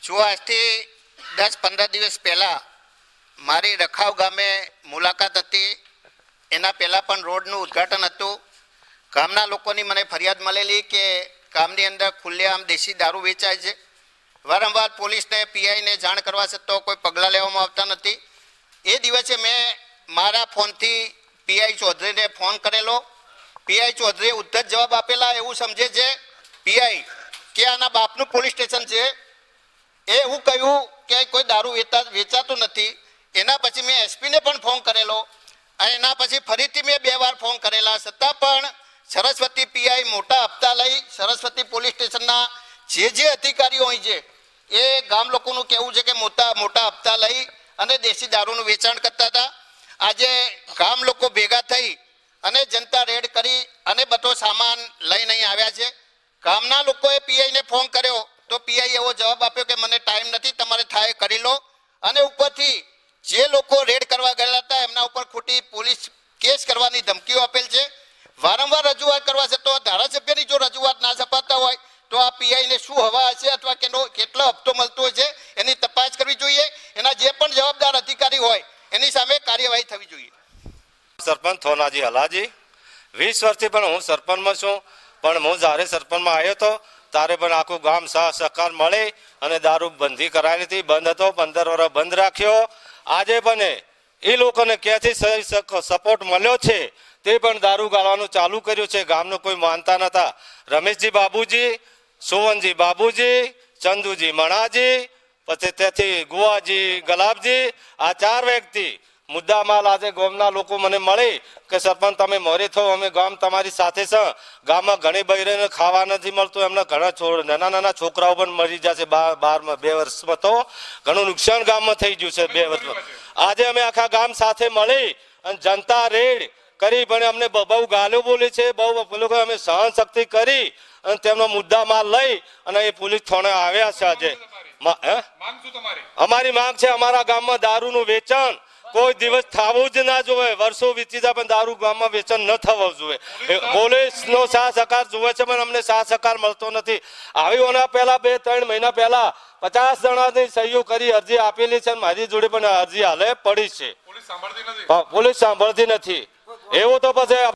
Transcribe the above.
જો આજથી 10-15 દિવસ પહેલાં મારી રખાવ ગામે મુલાકાત હતી. એના પહેલાં પણ રોડનું ઉદ્ઘાટન હતું. ગામના લોકોની મને ફરિયાદ મળેલી કે ગામની અંદર ખુલ્લેઆમ દેશી દારૂ વેચાય છે. વારંવાર પોલીસને પીઆઈને જાણ કરવા છતાં કોઈ પગલાં લેવામાં આવતા નથી. એ દિવસે મેં મારા ફોનથી પીઆઈ ચૌધરીને ફોન કરેલો. પીઆઈ ચૌધરીએ ઉદ્ધત જવાબ આપેલા. એવું સમજે છે પીઆઈ કે આના બાપનું પોલીસ સ્ટેશન છે. એવું કહ્યું કે કોઈ દારૂ વેચાતું નથી. એના પછી મેં એસપીને પણ ફોન કરેલો અને એના પછી ફરીથી મેં 2 વાર ફોન કરેલા. છતાં પણ સરસ્વતી પીઆઈ મોટા હપ્તા લઈ સરસ્વતી પોલીસ સ્ટેશનના જે અધિકારીઓ હોય છે એ ગામ લોકોનું કહેવું છે કે મોટા હપ્તા લઈ અને દેશી દારૂનું વેચાણ કરતા હતા. આજે ગામ લોકો ભેગા થઈ અને જનતા રેડ કરી અને બધો સામાન લઈને અહીં આવ્યા છે. ગામના લોકોએ પીઆઈને ફોન કર્યો તો પીઆઈ એવો જવાબ આપ્યો કે મને ટાઈમ નથી, તમારે થાય કરી લો. અને ઉપરથી જે લોકો રેડ કરવા ગયેલા હતા એમના ઉપર ખોટી પોલીસ કેસ કરવાની ધમકીઓ આપેલ છે. વારંવાર રજૂઆત કરવા છતાં ધારાસભ્યની જો રજૂઆત ના છપાતા હોય તો આ પીઆઈને શું હવા હશે અથવા કેટલો હપ્તો મળતો હોય છે એની તપાસ કરવી જોઈએ. એના જે પણ જવાબદાર અધિકારી હોય એની સામે કાર્યવાહી થવી જોઈએ. સરપંચ થોનાજી હલાજી 20 વર્ષથી પણ હું સરપંચમાં છું. પણ હું જ્યારે સરપંચમાં આવ્યો હતો ત્યારે પણ આખું ગામ સાથ સહકાર મળે અને દારૂ બંધી કરાયેલી હતી. બંધ હતો, 15 વર્ષ બંધ રાખ્યો. આજે પણ એ લોકોને ક્યાંથી સપોર્ટ મળ્યો છે તે પણ દારૂ ગાળવાનું ચાલુ કર્યું છે. ગામનું કોઈ માનતા નતા. રમેશજી બાબુજી, સુવનજી બાબુજી, ચંદુજી મણાજી, પછી ત્યાંથી ગુવાજી ગલાબજી, આ 4 વ્યક્તિ મુદ્દામાલ આજે ગામના લોકો મને મળે કે સરપંચ તમે મોરે થો, અમે ગામ તમારી સાથે છે. ગામમાં ઘણી બહેરીને ખાવા નથી મળતું. એમના ઘણા નાના છોકરાઓ પણ મરી જશે. 2 વર્ષમાં તો ઘણું નુકસાન ગામમાં થઈ ગયું છે. 2 વર્ષમાં આજે અમે આખા ગામ સાથે મળી અને જનતા રેડ કરી પણ અમને બહુ ગાળો બોલી છે. બહુ લોકો અમે સહન શક્તિ કરી અને તેમનો મુદ્દા માલ લઈ અને એ પોલીસ થાણે આવ્યા છે. આજે અમારી માંગ છે અમારા ગામમાં દારૂનું વેચાણ કોઈ દિવસ થવું જ ના જોઈએ. વર્ષો વીતી જાય પણ દારૂ ગામમાં વેચાણ ન થવું જોઈએ. પોલીસનો સાથ સહકાર જોવે છે પણ અમને સાથ સહકાર મળતો નથી. આવીઓના પહેલા 2-3 મહિના પહેલા 50 જણાની સહીઓ કરી અરજી આપેલી છે. મારી જોડે પણ અરજી હાલે પડી છે. પોલીસ સાંભળતી નથી. એવું તો પછી